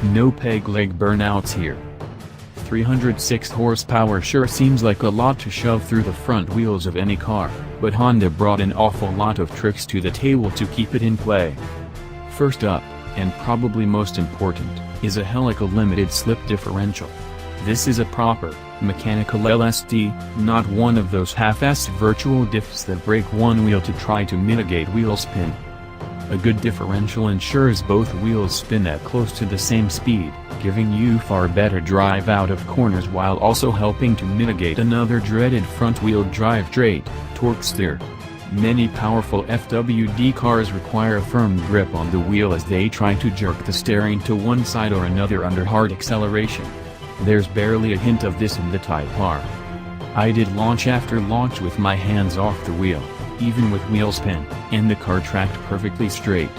No peg leg burnouts here. 306 horsepower sure seems like a lot to shove through the front wheels of any car, but Honda brought an awful lot of tricks to the table to keep it in play. First up, and probably most important, is a helical limited slip differential. This is a proper, mechanical LSD, not one of those half-assed virtual diffs that break one wheel to try to mitigate wheel spin. A good differential ensures both wheels spin at close to the same speed, giving you far better drive out of corners while also helping to mitigate another dreaded front-wheel drive trait, torque steer. Many powerful FWD cars require a firm grip on the wheel as they try to jerk the steering to one side or another under hard acceleration. There's barely a hint of this in the Type R. I did launch after launch with my hands off the wheel, even with wheel spin, and the car tracked perfectly straight.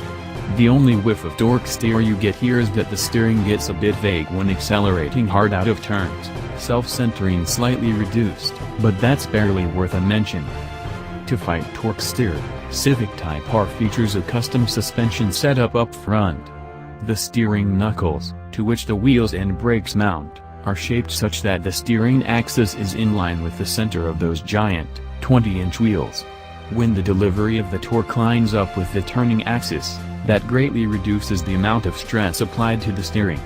The only whiff of torque steer you get here is that the steering gets a bit vague when accelerating hard out of turns, self-centering slightly reduced, but that's barely worth a mention. To fight torque steer, Civic Type R features a custom suspension setup up front. The steering knuckles, to which the wheels and brakes mount, are shaped such that the steering axis is in line with the center of those giant, 20-inch wheels. When the delivery of the torque lines up with the turning axis, that greatly reduces the amount of stress applied to the steering.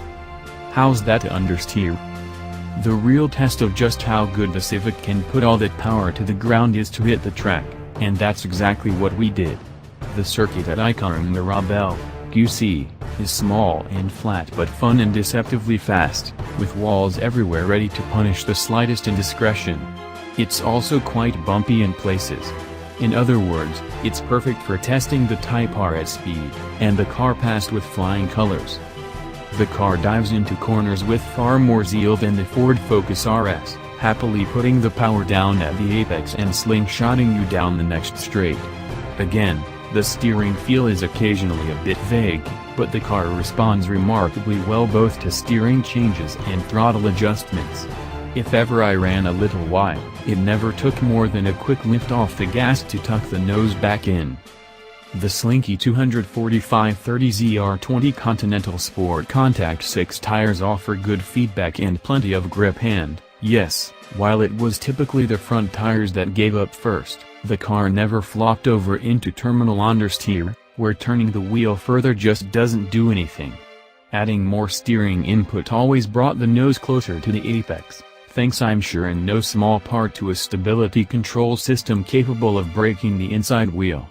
How's that to understeer? The real test of just how good the Civic can put all that power to the ground is to hit the track, and that's exactly what we did. The circuit at Aix-en-Provence, QC, is small and flat but fun and deceptively fast, with walls everywhere ready to punish the slightest indiscretion. It's also quite bumpy in places. In other words, it's perfect for testing the Type R at speed, and the car passed with flying colors. The car dives into corners with far more zeal than the Ford Focus RS, happily putting the power down at the apex and slingshotting you down the next straight. Again, the steering feel is occasionally a bit vague, but the car responds remarkably well both to steering changes and throttle adjustments. If ever I ran a little wide, it never took more than a quick lift off the gas to tuck the nose back in. The slinky 245/30ZR20 Continental Sport Contact 6 tires offer good feedback and plenty of grip, and, yes, while it was typically the front tires that gave up first, the car never flopped over into terminal understeer, where turning the wheel further just doesn't do anything. Adding more steering input always brought the nose closer to the apex, thanks I'm sure in no small part to a stability control system capable of braking the inside wheel.